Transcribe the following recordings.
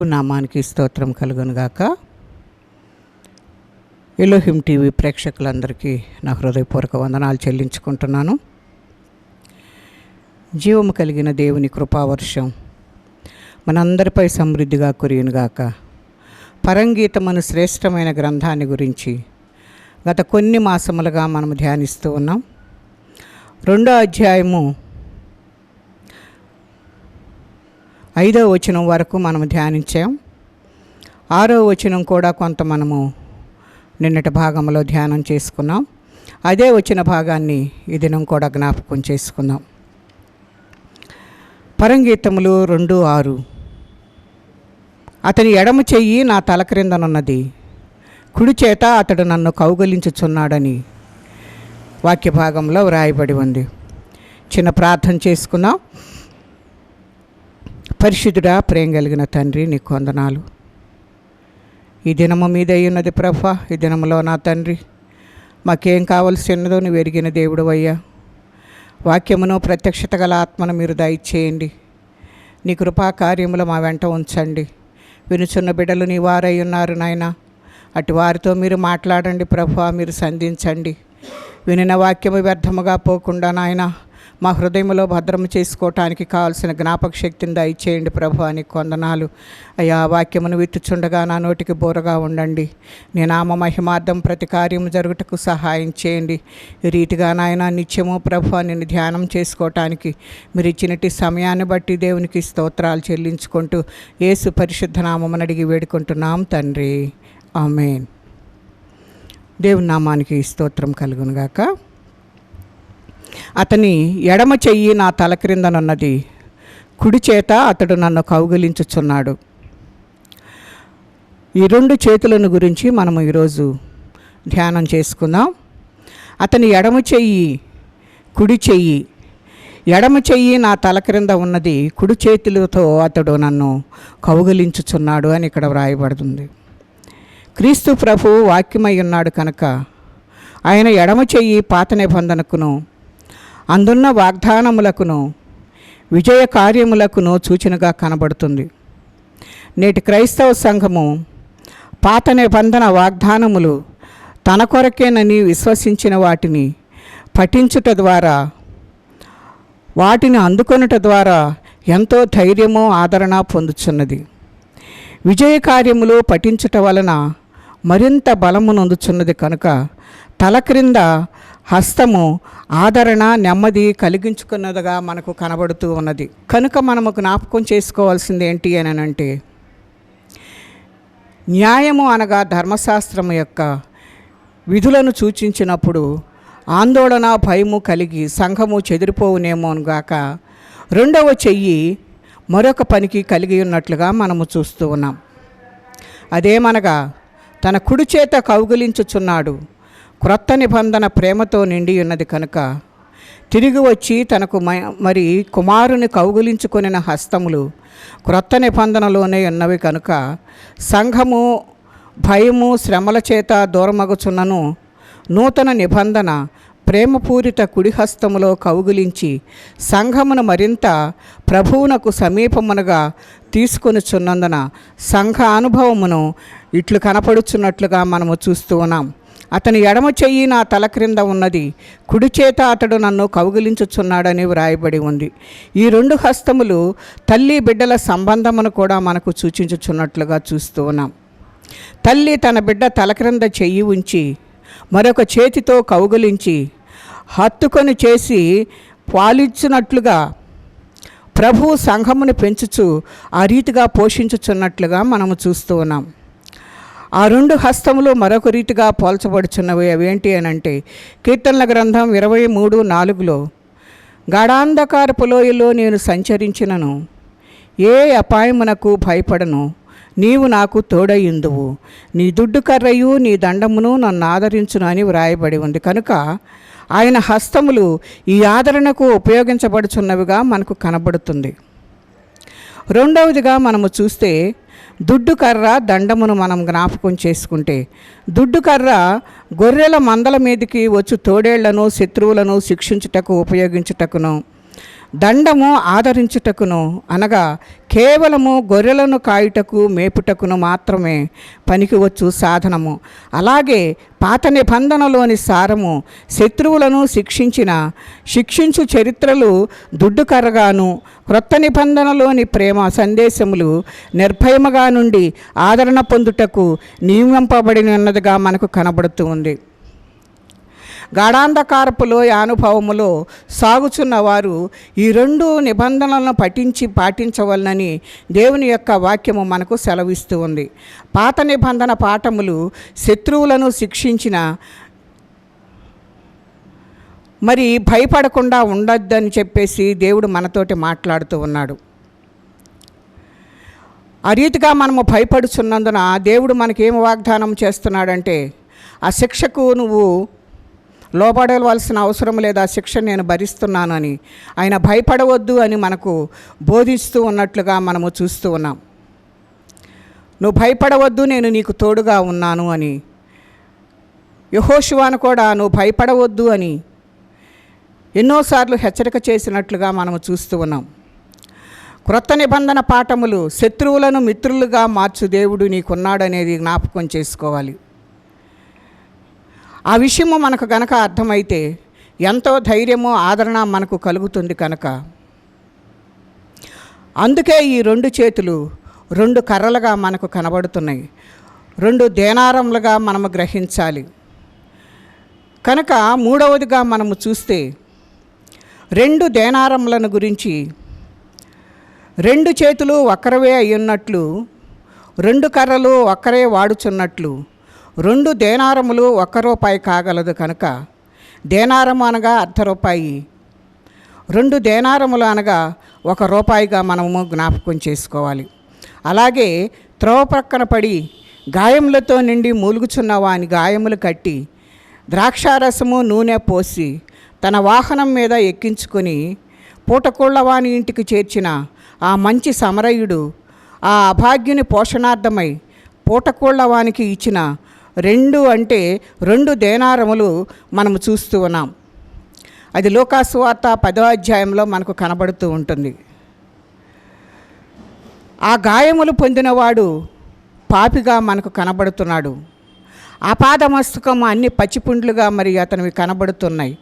నామానికి స్తోత్రం కలుగునుగాక. ఎలోహిం టీవీ ప్రేక్షకులందరికీ నా హృదయపూర్వక వందనాలు చెల్లించుకుంటున్నాను. జీవము కలిగిన దేవుని కృపావర్షం మనందరిపై సమృద్ధిగా కురియునుగాక. పరంగీతమను శ్రేష్టమైన గ్రంథాన్ని గురించి గత కొన్ని మాసములుగా మనము ధ్యానిస్తూ ఉన్నాం. 2వ అధ్యాయము 5వ వచనం వరకు మనము ధ్యానించాం. 6వ వచనం కూడా కొంత మనము నిన్నటి భాగంలో ధ్యానం చేసుకున్నాం. అదే వచ్చిన భాగాన్ని ఈ దినం కూడా జ్ఞాపకం చేసుకుందాం. పరంగీతములు 2:6. అతని ఎడమ చెయ్యి నా తల క్రిందనున్నది, కుడి చేత అతడు నన్ను కౌగలించుచున్నాడని వాక్య భాగంలో వ్రాయబడి ఉంది. చిన్న ప్రార్థన చేసుకున్నాం. పరిశుద్ధుడా, ప్రేమ కలిగిన తండ్రి, నీకు వందనాలు. ఈ దినము మీద ఉన్నది ప్రభా. ఈ దినములో నా తండ్రి మాకేం కావలసినదో నువ్వు ఎరిగిన దేవుడు అయ్యా. వాక్యమును ప్రత్యక్షత గల ఆత్మను మీరు దయచేయండి. నీ కృపా కార్యములు మా వెంట ఉంచండి. వినుచున్న బిడ్డలు నీ వారై ఉన్నారు నాయన. అటు వారితో మీరు మాట్లాడండి ప్రభా, మీరు సంధించండి. వినిన వాక్యము వ్యర్థముగా పోకుండా నాయన మా హృదయంలో భద్రము చేసుకోవటానికి కావాల్సిన జ్ఞాపక శక్తిని దయచేయండి ప్రభు. నీకు వందనాలు అయ్యా. వాక్యమును విత్తుచుండగా నా నోటికి బోరగా ఉండండి. నీ నామ మహిమార్థం ప్రతి కార్యము జరుగుటకు సహాయం చేయండి. ఈ రీతిగా నాయన నిత్యము ప్రభు నిన్ను ధ్యానం చేసుకోవటానికి మీరు ఇచ్చినట్టి సమయాన్ని బట్టి దేవునికి స్తోత్రాలు చెల్లించుకుంటూ యేసు పరిశుద్ధ నామమును అడిగి వేడుకుంటున్నాం తండ్రి, ఆమేన్. దేవుని నామానికి స్తోత్రం కలుగునుగాక. అతని ఎడమ చెయ్యి నా తల క్రిందనున్నది, కుడి చేత అతడు నన్ను కౌగిలించుచున్నాడు. ఈ 2 చేతులను గురించి మనము ఈరోజు ధ్యానం చేసుకుందాం. అతని ఎడమ చెయ్యి, కుడి చెయ్యి. ఎడమ చెయ్యి నా తల క్రింద ఉన్నది, కుడి చేతులతో అతడు నన్ను కౌగిలించుచున్నాడు అని ఇక్కడ వ్రాయబడుతుంది. క్రీస్తు ప్రభువు వాక్యమై ఉన్నాడు కనుక ఆయన ఎడమ చెయ్యి పాత నిబంధనకును అందున్న వాగ్దానములకును విజయ కార్యములకును సూచనగా కనబడుతుంది. నేటి క్రైస్తవ సంఘము పాత నిబంధన వాగ్దానములు తన కొరకేనని విశ్వసించిన వాటిని పఠించుట ద్వారా, వాటిని అందుకొనుట ద్వారా ఎంతో ధైర్యము, ఆదరణ పొందుచున్నది. విజయ కార్యములు పఠించుట వలన మరింత బలము నొందుచున్నది కనుక తల క్రింద హస్తము ఆదరణ, నెమ్మది కలిగించుకున్నదిగా మనకు కనబడుతూ ఉన్నది. కనుక మనము జ్ఞాపకం చేసుకోవాల్సింది ఏంటి అని అంటే, న్యాయము అనగా ధర్మశాస్త్రము యొక్క విధులను సూచించినప్పుడు ఆందోళన, భయము కలిగి సంఘము చెదిరిపోవునేమోగాక 2వ చెయ్యి మరొక పనికి కలిగి ఉన్నట్లుగా మనము చూస్తూ ఉన్నాం. అదేమనగా తన కుడి చేత కౌగిలించుచున్నాడు. క్రొత్త నిబంధన ప్రేమతో నిండి ఉన్నది కనుక తిరిగి వచ్చి తనకు మరి కుమారుని కౌగిలించుకొనిన హస్తములు క్రొత్త నిబంధనలోనే ఉన్నవి కనుక సంఘము భయము, శ్రమల చేత దూరమగుచున్నను నూతన నిబంధన ప్రేమపూరిత కుడి హస్తములో కౌగిలించి సంఘమును మరింత ప్రభువునకు సమీపమునగా తీసుకొనిచున్నందున సంఘ అనుభవమును ఇట్లు కనపడుచున్నట్లుగా మనము చూస్తూ ఉన్నాం. అతని ఎడమ చెయ్యి నా తల క్రింద ఉన్నది, కుడి చేత అతడు నన్ను కౌగిలించుచున్నాడని వ్రాయబడి ఉంది. ఈ 2 హస్తములు తల్లి బిడ్డల సంబంధమును కూడా మనకు సూచించుచున్నట్లుగా చూస్తూ ఉన్నాం. తల్లి తన బిడ్డ తల క్రింద చెయ్యి ఉంచి మరొక చేతితో కౌగిలించి హత్తుకొని చేసి పాలించినట్లుగా ప్రభువు సంఘమును పెంచుచు ఆ రీతిగా పోషించుచున్నట్లుగా మనము చూస్తూ ఉన్నాం. ఆ 2 హస్తములు మరొక రీతిగా పోల్చబడుచున్నవి. అవేంటి అని అంటే, కీర్తనల గ్రంథం 23:4లో గాఢాంధకారపు లోయలో నేను సంచరించినను ఏ అపాయమునకు భయపడను, నీవు నాకు తోడయుందువు, నీ దుడ్డు కర్రయు నీ దండమును నన్ను ఆదరించును అని వ్రాయబడి ఉంది. కనుక ఆయన హస్తములు ఈ ఆదరణకు ఉపయోగించబడుచున్నవిగా మనకు కనబడుతుంది. 2వదిగా మనము చూస్తే దుడ్డు కర్ర, దండమును మనం జ్ఞాపకం చేసుకుంటే, దుడ్డు కర్ర గొర్రెల మందల మీదకి వచ్చు తోడేళ్లను, శత్రువులను శిక్షించుటకు ఉపయోగించుటకును, దండము ఆదరించుటకును అనగా కేవలము గొర్రెలను కాయుటకు మేపుటకును మాత్రమే పనికివచ్చు సాధనము. అలాగే పాత నిబంధనలోని సారము శత్రువులను శిక్షించు చరిత్రలు దుడ్డుకర్రగాను, క్రొత్త నిబంధనలోని ప్రేమ సందేశములు నిర్భయముగా నుండి ఆదరణ పొందుటకు నియమింపబడినదిగా మనకు కనబడుతూ ఉంది. గాఢాంధకారపు లోయ అనుభవములో సాగుచున్న వారు ఈ రెండు నిబంధనలను పాటించవలనని దేవుని యొక్క వాక్యము మనకు సెలవిస్తూ ఉంది. పాత నిబంధన పాఠములు శత్రువులను శిక్షించిన మరి భయపడకుండా ఉండొద్దని చెప్పేసి దేవుడు మనతోటి మాట్లాడుతూ ఉన్నాడు. ఆ రీతిగా మనము భయపడుచున్నందున దేవుడు మనకేం వాగ్దానం చేస్తున్నాడంటే, ఆ శిక్షకు నువ్వు లోబడవలసిన అవసరం లేదు, ఆ శిక్ష నేను భరిస్తున్నానని ఆయన భయపడవద్దు అని మనకు బోధిస్తూ ఉన్నట్లుగా మనము చూస్తూ ఉన్నాం. నువ్వు భయపడవద్దు, నేను నీకు తోడుగా ఉన్నాను అని. యెహోషువను కూడా నువ్వు భయపడవద్దు అని ఎన్నోసార్లు హెచ్చరిక చేసినట్లుగా మనము చూస్తూ ఉన్నాం. క్రొత్త నిబంధన పాఠములు శత్రువులను మిత్రులుగా మార్చు దేవుడు నీకున్నాడనేది జ్ఞాపకం చేసుకోవాలి. ఆ విషయము మనకు గనక అర్థమైతే ఎంతో ధైర్యము ఆదరణ మనకు కలుగుతుంది కనుక అందుకే ఈ రెండు చేతులు రెండు కర్రలుగా మనకు కనబడుతున్నాయి, రెండు దేనారములుగా మనము గ్రహించాలి. కనుక మూడవదిగా మనము చూస్తే రెండు దేనారములను గురించి, రెండు చేతులు ఒక్కరవే అయ్యున్నట్లు, రెండు కర్రలు ఒక్కరే వాడుచున్నట్లు, రెండు దేనారములు ₹1 కాగలదు కనుక దేనారము అనగా ₹1. రెండు దేనారములు అనగా ₹1గా మనము జ్ఞాపకం చేసుకోవాలి. అలాగే త్రోవ ప్రక్కన పడి గాయములతో నిండి మూలుగుచున్న వాని గాయములు కట్టి ద్రాక్షారసము నూనె పోసి తన వాహనం మీద ఎక్కించుకొని పూటకోళ్లవాని ఇంటికి చేర్చిన ఆ మంచి సమరయుడు ఆ అభాగ్యుని పోషణార్థమై పూటకోళ్లవానికి ఇచ్చిన రెండు దేనారములు మనము చూస్తూ ఉన్నాం. అది లూకాసు వార్త 10వ అధ్యాయంలో మనకు కనబడుతూ ఉంటుంది. ఆ గాయములు పొందినవాడు పాపిగా మనకు కనబడుతున్నాడు. ఆపాదమస్తకము అన్ని పచ్చిపుండ్లుగా మరి అతనివి కనబడుతున్నాయి.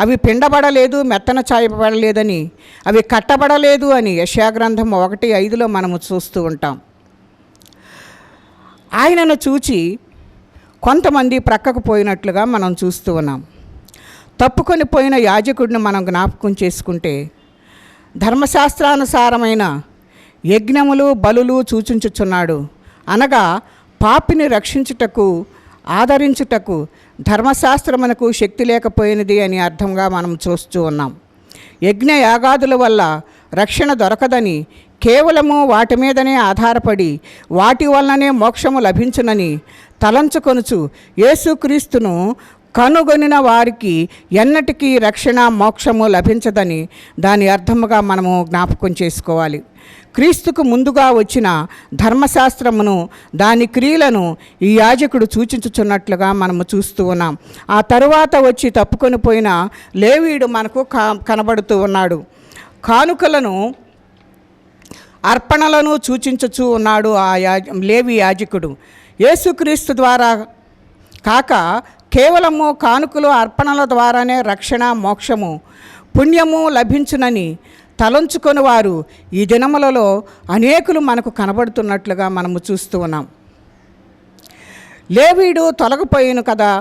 అవి పిండబడలేదు, మెత్తన చాయబడలేదని, అవి కట్టబడలేదు అని యెషయా గ్రంథం 1:5లో మనము చూస్తూ ఉంటాం. ఆయనను చూచి కొంతమంది ప్రక్కకు పోయినట్లుగా మనం చూస్తూ ఉన్నాం. తప్పుకొని పోయిన యాజకుడిని మనం జ్ఞాపకం చేసుకుంటే ధర్మశాస్త్రానుసారమైన యజ్ఞములు బలులు సూచించుచున్నాడు. అనగా పాపిని రక్షించుటకు ఆదరించుటకు ధర్మశాస్త్రమునకు శక్తి లేకపోయినది అని అర్థంగా మనం చూస్తూ ఉన్నాం. యజ్ఞ యాగాదుల వల్ల రక్షణ దొరకదని, కేవలము వాటి మీదనే ఆధారపడి వాటి వలననే మోక్షము లభించునని తలంచుకొనుచు యేసుక్రీస్తును కనుగొనిన వారికి ఎన్నటికీ రక్షణ మోక్షము లభించదని దాని అర్థముగా మనము జ్ఞాపకం చేసుకోవాలి. క్రీస్తుకు ముందుగా వచ్చిన ధర్మశాస్త్రమును దాని క్రియలను ఈ యాజకుడు సూచించుచున్నట్లుగా మనము చూస్తూ ఉన్నాం. ఆ తరువాత వచ్చి తప్పుకొని పోయిన లేవీయుడు మనకు కనబడుతూ ఉన్నాడు. కానుకలను అర్పణలను సూచించుచూ ఉన్నాడు ఆ లేవి యాజకుడు. యేసుక్రీస్తు ద్వారా కాక కేవలము కానుకలు అర్పణల ద్వారానే రక్షణ మోక్షము పుణ్యము లభించునని తలంచుకొని వారు ఈ దినములలో అనేకులు మనకు కనబడుతున్నట్లుగా మనము చూస్తూ ఉన్నాం. లేవీయుడు తొలగిపోయిను కదా,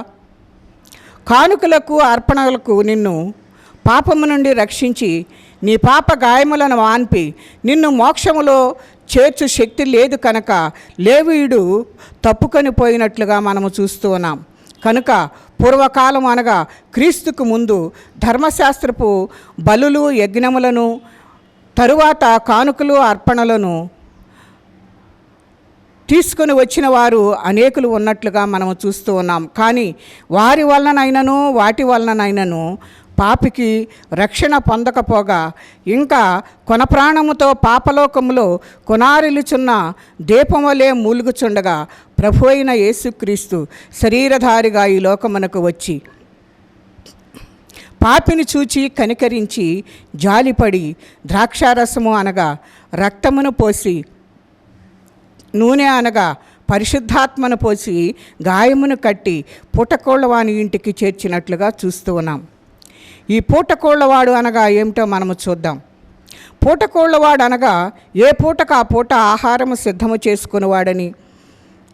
కానుకలకు అర్పణలకు నిన్ను పాపము నుండి రక్షించి నీ పాప గాయములను వాన్పి నిన్ను మోక్షములో చేర్చు శక్తి లేదు కనుక లేవీయుడు తప్పుకొని పోయినట్లుగా మనము చూస్తూ ఉన్నాం. కనుక పూర్వకాలం అనగా క్రీస్తుకు ముందు ధర్మశాస్త్రపు బలులు యజ్ఞములను తరువాత కానుకలు అర్పణలను తీసుకొని వచ్చిన వారు అనేకులు ఉన్నట్లుగా మనము చూస్తూ ఉన్నాం. కానీ వారి వలననైనను వాటి వలననైనను పాపికి రక్షణ పొందకపోగా ఇంకా కొన ప్రాణముతో పాపలోకములో కొనారిల్లుచున్న దీపములే మూలుగుచుండగా ప్రభు అయిన యేసుక్రీస్తు శరీరధారిగా ఈ లోకమునకు వచ్చి పాపిని చూచి కనికరించి జాలిపడి ద్రాక్షారసము అనగా రక్తమును పోసి, నూనె అనగా పరిశుద్ధాత్మను పోసి గాయమును కట్టి పూటకోళ్ళవాని ఇంటికి చేర్చినట్లుగా చూస్తూ ఉన్నాం. ఈ పూటకోళ్ళవాడు అనగా ఏమిటో మనము చూద్దాం. పూటకోళ్ళవాడు అనగా ఏ పూటకు ఆ పూట ఆహారము సిద్ధము చేసుకునేవాడని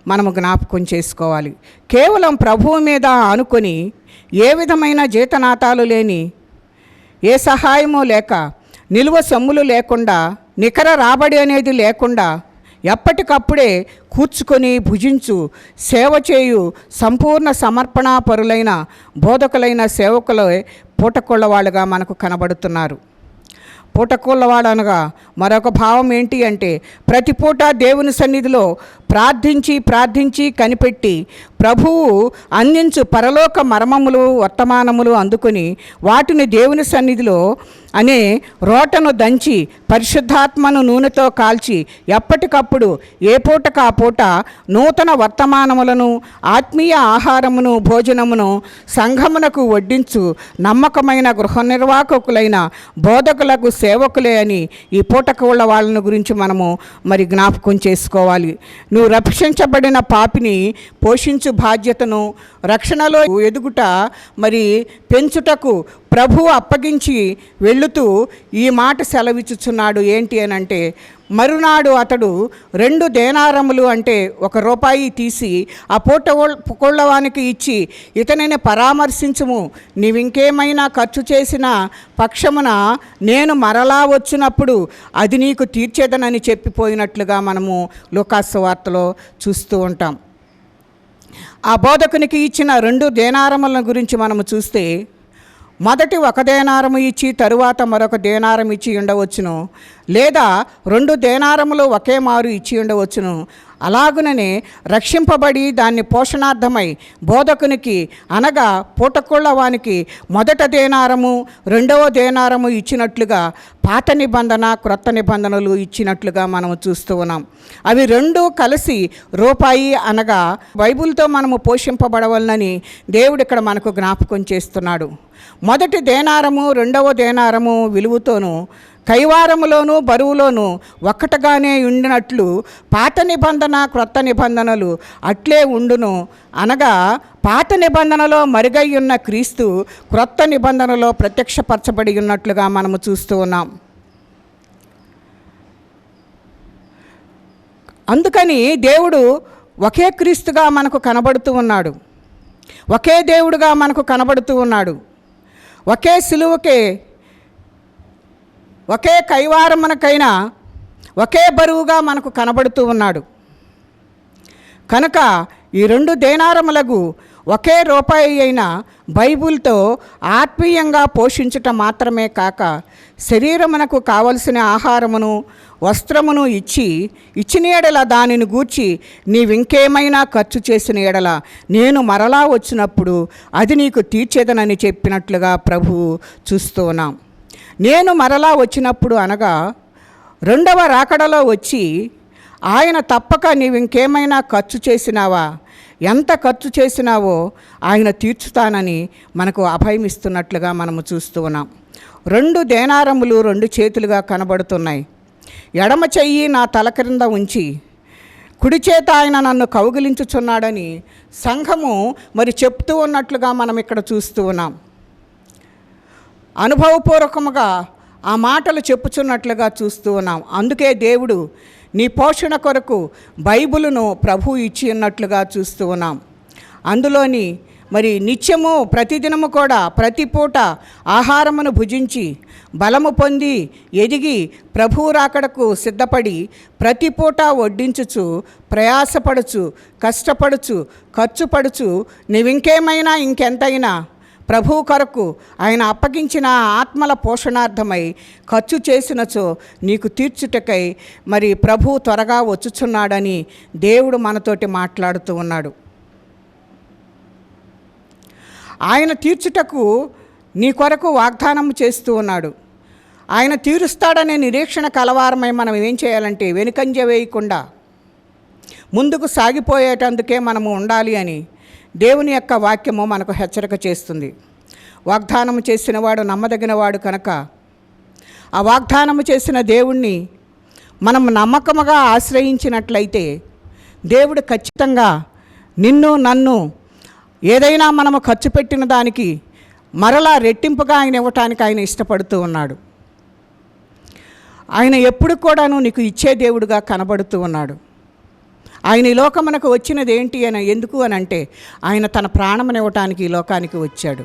మనము జ్ఞాపకం చేసుకోవాలి. కేవలం ప్రభువు మీద ఆనుకొని ఏ విధమైన జీతనాతాలు లేని, ఏ సహాయము లేక, నిలువ సొమ్ములు లేకుండా, నికర రాబడి అనేది లేకుండా ఎప్పటికప్పుడే కూర్చుకొని భుజించు సేవ చేయు సంపూర్ణ సమర్పణాపరులైన బోధకులైన సేవకులే పూటకొళ్ళవాళ్ళుగా మనకు కనబడుతున్నారు. పూటకొళ్ళవాడు అనగా మరొక భావం ఏంటి అంటే, ప్రతి పూట దేవుని సన్నిధిలో ప్రార్థించి కనిపెట్టి ప్రభువు అందించు పరలోక మర్మములు వర్తమానములు అందుకొని వాటిని దేవుని సన్నిధిలో అనే రోటను దంచి పరిశుద్ధాత్మను నూనెతో కాల్చి ఎప్పటికప్పుడు ఏ పూటకు ఆ పూట నూతన వర్తమానములను, ఆత్మీయ ఆహారమును, భోజనమును సంఘమునకు వడ్డించు నమ్మకమైన గృహ నిర్వాహకులైన బోధకులకు సేవకులే అని ఈ పూటకోళ్ళ వాళ్ళని గురించి మనము మరి జ్ఞాపకం చేసుకోవాలి. నువ్వు రక్షించబడిన పాపిని పోషించు బాధ్యతను, రక్షణలో ఎదుగుట మరి పెంచుటకు ప్రభువు అప్పగించి వెళ్ళుతూ ఈ మాట సెలవిచ్చుచున్నాడు. ఏంటి అని అంటే, మరునాడు అతడు 2 దేనారములు అంటే ₹1 తీసి ఆ పూటకోళ్ళవానికి ఇచ్చి, ఇతనిని పరామర్శించుము, నీవింకేమైనా ఖర్చు చేసిన పక్షమున నేను మరలా వచ్చినప్పుడు అది నీకు తీర్చేదనని చెప్పిపోయినట్లుగా మనము లూకాసు వార్తలో చూస్తూ ఉంటాం. ఆ బోధకునికి ఇచ్చిన 2 దేనారముల గురించి మనము చూస్తే, మొదటి 1 దేనారము ఇచ్చి తరువాత మరొక దేనారం ఇచ్చి ఉండవచ్చును, లేదా 2 దేనారములు ఒకే మారు ఇచ్చి ఉండవచ్చును. అలాగుననే రక్షింపబడి దాన్ని పోషణార్థమై బోధకునికి అనగా పూటకోళ్ళవానికి మొదట దేనారము, 2వ దేనారము ఇచ్చినట్లుగా పాత నిబంధన, క్రొత్త నిబంధనలు ఇచ్చినట్లుగా మనము చూస్తూ ఉన్నాం. అవి 2 కలిసి రూపాయి అనగా బైబిల్తో మనము పోషింపబడవలనని దేవుడు ఇక్కడ మనకు జ్ఞాపకం చేస్తున్నాడు. మొదటి దేనారము, 2వ దేనారము విలువతోనూ కైవారములోను బరువులోను ఒక్కటగానే ఉండినట్లు పాత నిబంధన, క్రొత్త నిబంధనలు అట్లే ఉండును. అనగా పాత నిబంధనలో మరుగై ఉన్న క్రీస్తు క్రొత్త నిబంధనలో ప్రత్యక్షపరచబడి ఉన్నట్లుగా మనము చూస్తూ ఉన్నాం. అందుకని దేవుడు ఒకే క్రీస్తుగా మనకు కనబడుతూ ఉన్నాడు, ఒకే దేవుడుగా మనకు కనబడుతూ ఉన్నాడు, ఒకే సిలువకే, ఒకే కైవారమునకైనా ఒకే బరువుగా మనకు కనబడుతూ ఉన్నాడు. కనుక ఈ 2 దేనారములకు ఒకే రూపాయి అయిన బైబిల్తో ఆత్మీయంగా పోషించటం మాత్రమే కాక శరీరమునకు కావలసిన ఆహారమును, వస్త్రమును ఇచ్చిన ఎడల దానిని గూర్చి నీవింకేమైనా ఖర్చు చేసిన ఎడల నేను మరలా వచ్చినప్పుడు అది నీకు తీర్చేదనని చెప్పినట్లుగా ప్రభువు చూస్తూ ఉన్నాం. నేను మరలా వచ్చినప్పుడు అనగా 2వ రాకడలో వచ్చి ఆయన తప్పక నీవింకేమైనా ఖర్చు చేసినావా, ఎంత ఖర్చు చేసినావో ఆయన తీర్చుతానని మనకు అభయమిస్తున్నట్లుగా మనము చూస్తూ ఉన్నాం. 2 దేనారములు 2 చేతులుగా కనబడుతున్నాయి. ఎడమ చెయ్యి నా తల క్రింద ఉంచి కుడి చేత ఆయన నన్ను కౌగిలించుచున్నాడని సంఘము మరి చెప్తూ ఉన్నట్లుగా మనం ఇక్కడ చూస్తూ ఉన్నాం. అనుభవపూర్వకముగా ఆ మాటలు చెప్పుచున్నట్లుగా చూస్తూ ఉన్నాం. అందుకే దేవుడు నీ పోషణ కొరకు బైబిలును ప్రభు ఇచ్చి ఉన్నట్లుగా చూస్తూ ఉన్నాం. అందులోని మరి నిత్యము ప్రతిదినము కూడా ప్రతి పూట ఆహారమును భుజించి బలము పొంది ఎదిగి ప్రభువు రాకడకు సిద్ధపడి ప్రతి పూట వడ్డించుచు ప్రయాసపడుచు కష్టపడుచు ఖర్చుపడుచు నీవింకేమైనా ఇంకెంతైనా ప్రభువు కొరకు ఆయన అప్పగించిన ఆత్మల పోషణార్థమై ఖర్చు చేసినచో నీకు తీర్చుటకై మరి ప్రభువు త్వరగా వచ్చుచున్నాడని దేవుడు మనతోటి మాట్లాడుతూ ఉన్నాడు. ఆయన తీర్చుటకు నీ కొరకు వాగ్దానం చేస్తూ ఉన్నాడు. ఆయన తీరుస్తాడనే నిరీక్షణ కలవారమై మనం ఏం చేయాలంటే వెనుకంజ వేయకుండా ముందుకు సాగిపోయేటందుకే మనము ఉండాలి అని దేవుని యొక్క వాక్యము మనకు హెచ్చరిక చేస్తుంది. వాగ్దానము చేసినవాడు నమ్మదగినవాడు కనుక ఆ వాగ్దానము చేసిన దేవుణ్ణి మనం నమ్మకముగా ఆశ్రయించినట్లయితే దేవుడు ఖచ్చితంగా నిన్ను నన్ను ఏదైనా మనము ఖర్చు పెట్టిన దానికి మరలా రెట్టింపుగా ఆయన ఇవ్వటానికి ఆయన ఇష్టపడుతూ ఉన్నాడు. ఆయన ఎప్పుడు కూడాను నీకు ఇచ్చే దేవుడుగా కనబడుతూ ఉన్నాడు. ఆయన ఈ లోకమునకు వచ్చినది ఏంటి అని ఎందుకు అని అంటే ఆయన తన ప్రాణమునివ్వటానికి ఈ లోకానికి వచ్చాడు.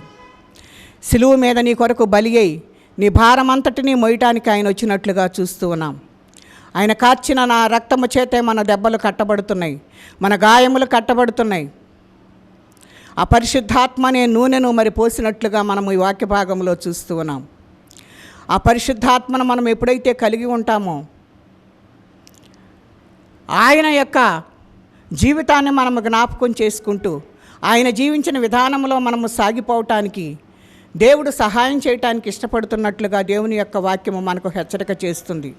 సిలువ మీద నీ కొరకు బలి అయి నీ భారమంతటినీ మోయటానికి ఆయన వచ్చినట్లుగా చూస్తూ ఉన్నాం. ఆయన కార్చిన నా రక్తము చేతే మన దెబ్బలు కట్టబడుతున్నాయి, మన గాయములు కట్టబడుతున్నాయి. ఆ పరిశుద్ధాత్మ అనే నూనెను మరి పోసినట్లుగా మనము ఈ వాక్య భాగంలో చూస్తూ ఉన్నాం. ఆ పరిశుద్ధాత్మను మనం ఎప్పుడైతే కలిగి ఉంటామో ఆయన యొక్క జీవితాన్ని మనము జ్ఞాపకం చేసుకుంటూ ఆయన జీవించిన విధానంలో మనము సాగిపోవటానికి దేవుడు సహాయం చేయటానికి ఇష్టపడుతున్నట్లుగా దేవుని యొక్క వాక్యము మనకు హెచ్చరిక చేస్తుంది.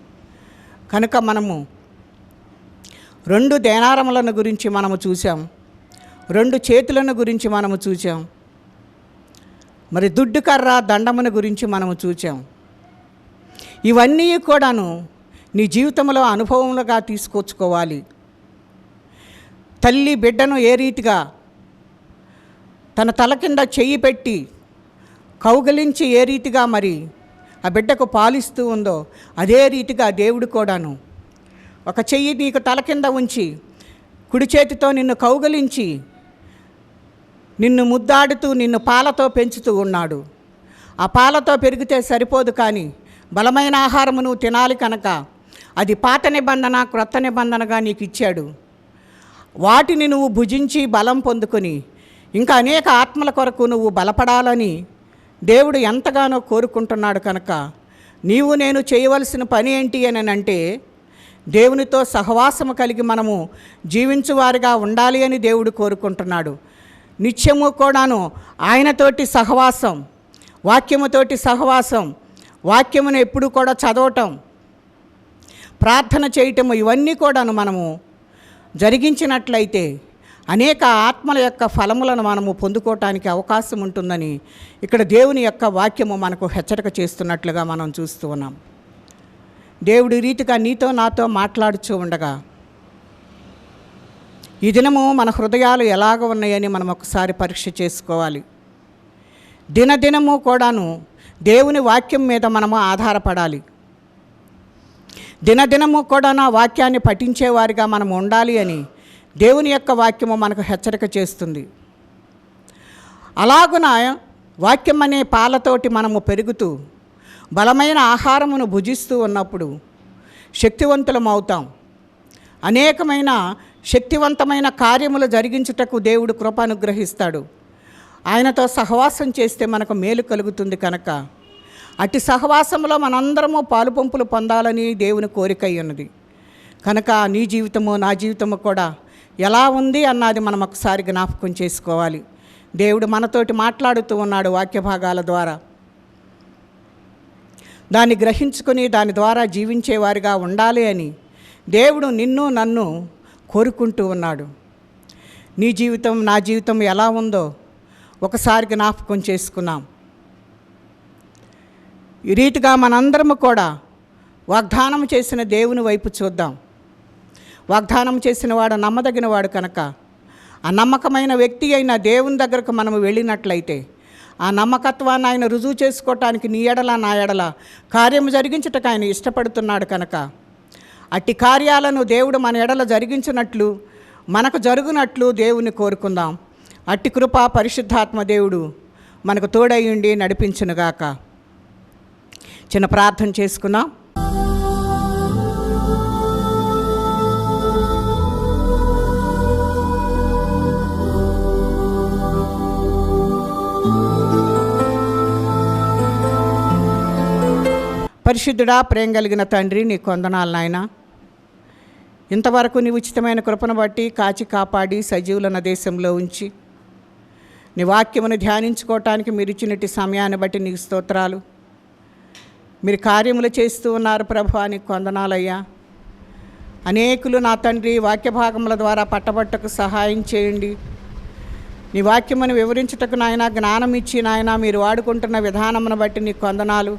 కనుక మనము 2 దేనారములను గురించి మనము చూసాం, 2 చేతులను గురించి మనము చూసాం, మరి దుడ్డు కర్ర దండమును గురించి మనము చూసాం. ఇవన్నీ కూడాను నీ జీవితంలో అనుభవములుగా తీసుకొచ్చుకోవాలి. తల్లి బిడ్డను ఏ రీతిగా తన తల కింద చెయ్యి పెట్టి కౌగలించి ఏ రీతిగా మరి ఆ బిడ్డకు పాలిస్తూ ఉందో అదే రీతిగా దేవుడు కూడాను ఒక చెయ్యి నీకు తల కింద ఉంచి కుడి చేతితో నిన్ను కౌగలించి నిన్ను ముద్దాడుతూ నిన్ను పాలతో పెంచుతూ ఉన్నాడు. ఆ పాలతో పెరిగితే సరిపోదు, కానీ బలమైన ఆహారము నువ్వు తినాలి కనుక అది పాత నిబంధన క్రొత్త నిబంధనగా నీకు ఇచ్చాడు. వాటిని నువ్వు భుజించి బలం పొందుకొని ఇంకా అనేక ఆత్మల కొరకు నువ్వు బలపడాలని దేవుడు ఎంతగానో కోరుకుంటున్నాడు. కనుక నీవు నేను చేయవలసిన పని ఏంటి అని అంటే దేవునితో సహవాసము కలిగి మనము జీవించువారిగా ఉండాలి అని దేవుడు కోరుకుంటున్నాడు. నిత్యము కూడాను ఆయనతోటి సహవాసం, వాక్యముతోటి సహవాసం, వాక్యమును ఎప్పుడు కూడా చదవటం, ప్రార్థన చేయటము, ఇవన్నీ కూడాను మనము జరిగించినట్లయితే అనేక ఆత్మల యొక్క ఫలములను మనము పొందుకోవటానికి అవకాశం ఉంటుందని ఇక్కడ దేవుని యొక్క వాక్యము మనకు హెచ్చరిక చేస్తున్నట్లుగా మనం చూస్తూ ఉన్నాం. దేవుడు ఈ రీతిగా నీతో నాతో మాట్లాడుచూ ఉండగా ఈ దినము మన హృదయాలు ఎలాగ ఉన్నాయని మనం ఒకసారి పరీక్ష చేసుకోవాలి. దినదినము కూడాను దేవుని వాక్యం మీద మనము ఆధారపడాలి. దినదినము కూడా నా వాక్యాన్ని పఠించేవారిగా మనం ఉండాలి అని దేవుని యొక్క వాక్యము మనకు హెచ్చరిక చేస్తుంది. అలాగున వాక్యం అనే పాలతోటి మనము పెరుగుతూ బలమైన ఆహారమును భుజిస్తూ ఉన్నప్పుడు శక్తివంతులం అవుతాం. అనేకమైన శక్తివంతమైన కార్యములు జరిగించుటకు దేవుడు కృప అనుగ్రహిస్తాడు. ఆయనతో సహవాసం చేస్తే మనకు మేలు కలుగుతుంది. కనుక అట్టి సహవాసంలో మనందరము పాలుపంపులు పొందాలని దేవుని కోరిక ఉన్నది. కనుక నీ జీవితము నా జీవితము కూడా ఎలా ఉంది అన్నది మనం ఒకసారి జ్ఞాపకం చేసుకోవాలి. దేవుడు మనతోటి మాట్లాడుతూ ఉన్నాడు వాక్య భాగాల ద్వారా. దాన్ని గ్రహించుకొని దాని ద్వారా జీవించేవారిగా ఉండాలి అని దేవుడు నిన్ను నన్ను కోరుకుంటూ ఉన్నాడు. నీ జీవితం నా జీవితం ఎలా ఉందో ఒకసారి జ్ఞాపకం చేసుకున్నాం. ఈ రీతిగా మనందరము కూడా వాగ్దానం చేసిన దేవుని వైపు చూద్దాం. వాగ్దానం చేసిన వాడు నమ్మదగినవాడు కనుక ఆ నమ్మకమైన వ్యక్తి అయిన దేవుని దగ్గరకు మనము వెళ్ళినట్లయితే ఆ నమ్మకత్వాన్ని ఆయన రుజువు చేసుకోవటానికి నీ ఎడల నా ఎడల కార్యము జరిగించటకు ఆయన ఇష్టపడుతున్నాడు. కనుక అట్టి కార్యాలను దేవుడు మన ఎడల జరిగించినట్లు మనకు జరుగునట్లు దేవుని కోరుకుందాం. అట్టి కృప పరిశుద్ధాత్మ దేవుడు మనకు తోడయ్యుండి నడిపించునుగాక. చిన్న ప్రార్థన చేసుకుందాం. పరిశుద్ధుడా, ప్రేమ కలిగిన తండ్రి, నీ కొందనాలు నాయన. ఇంతవరకు నీ ఉచితమైన కృపను బట్టి కాచి కాపాడి సజీవులన్న దేశంలో ఉంచి నీ వాక్యమును ధ్యానించుకోవటానికి మీరు ఇచ్చినట్టు సమయాన్ని బట్టి నీకు స్తోత్రాలు. మీరు కార్యములు చేస్తూ ఉన్నారు ప్రభువా, నీకు కొందనాలయ్యా. అనేకులు నా తండ్రి వాక్య భాగముల ద్వారా పట్టబట్టకు సహాయం చేయండి. నీ వాక్యమును వివరించుటకు నాయన జ్ఞానం ఇచ్చి నాయన మీరు వాడుకుంటున్న విధానమును బట్టి నీకు వందనాలు.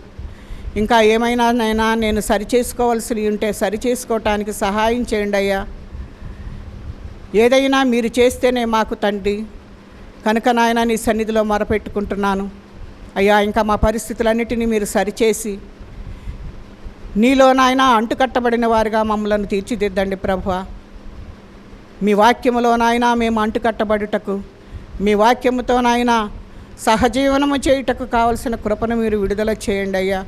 ఇంకా ఏమైనా నైనా నేను సరిచేసుకోవాల్సి ఉంటే సరిచేసుకోవటానికి సహాయం చేయండి అయ్యా. ఏదైనా మీరు చేస్తేనే మాకు తండ్రి కనుక నాయన నీ సన్నిధిలో మొరపెట్టుకుంటున్నాను అయ్యా. ఇంకా మా పరిస్థితులన్నిటినీ మీరు సరిచేసి నీలో నాయన అంటుకట్టబడిన వారుగా మమ్మల్ని తీర్చిదిద్దండి ప్రభువా. మీ వాక్యములో నాయన మేము అంటుకట్టబడుటకు, మీ వాక్యముతో నాయన సహజీవనము చేయుటకు కావలసిన కృపను మీరు విడుదల చేయండి అయ్యా.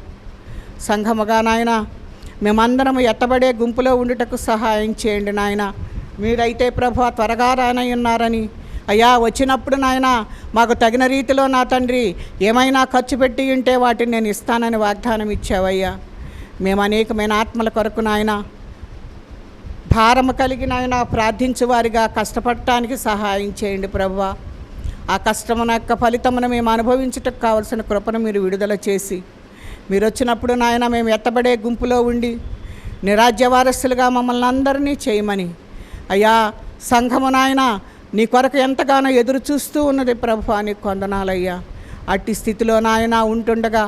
సంఘముగా నాయన మేమందరము ఎత్తబడే గుంపులో ఉండుటకు సహాయం చేయండి నాయన. మీరైతే ప్రభువా త్వరగా రానయ్యున్నారని అయ్యా, వచ్చినప్పుడు నాయన మాకు తగిన రీతిలో నా తండ్రి ఏమైనా ఖర్చు పెట్టి ఉంటే వాటిని నేను ఇస్తానని వాగ్దానం ఇచ్చావయ్యా. మేము అనేకమైన ఆత్మల కొరకు నాయన భారము కలిగిన ఆయన ప్రార్థించువారిగా కష్టపడటానికి సహాయం చేయండి ప్రభువా. ఆ కష్టమున యొక్క ఫలితమును మేము అనుభవించుటకు కావలసిన కృపను మీరు విడుదల చేసి మీరు వచ్చినప్పుడు నాయన మేము ఎత్తబడే గుంపులో ఉండి నిరాజ్య వారసులుగా మమ్మల్ని అందరినీ చేయమని అయ్యా. సంఘము నాయన నీ కొరకు ఎంతగానో ఎదురు చూస్తూ ఉన్నది ప్రభువా, నీకు వందనాలయ్యా. అట్టి స్థితిలో నాయన ఉంటుండగా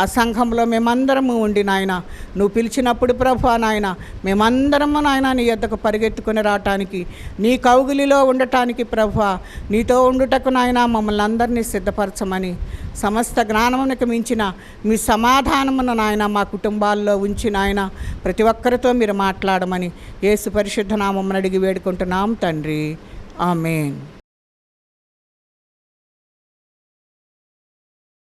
ఆ సంఘంలో మేమందరము ఉండి నాయన నువ్వు పిలిచినప్పుడు ప్రభువా నాయన మేమందరము నాయన నీ యొద్దకు పరిగెత్తుకుని రావటానికి, నీ కౌగిలిలో ఉండటానికి ప్రభువా నీతో ఉండుటకు నాయన మమ్మల్ని అందరినీ సిద్ధపరచమని, సమస్త జ్ఞానమునకు మించిన మీ సమాధానమును నాయన మా కుటుంబాల్లో ఉంచి నాయన ప్రతి ఒక్కరితో మీరు మాట్లాడమని యేసు పరిశుద్ధ నామమున అడిగి వేడుకుంటున్నాం తండ్రి. ఆమేన్.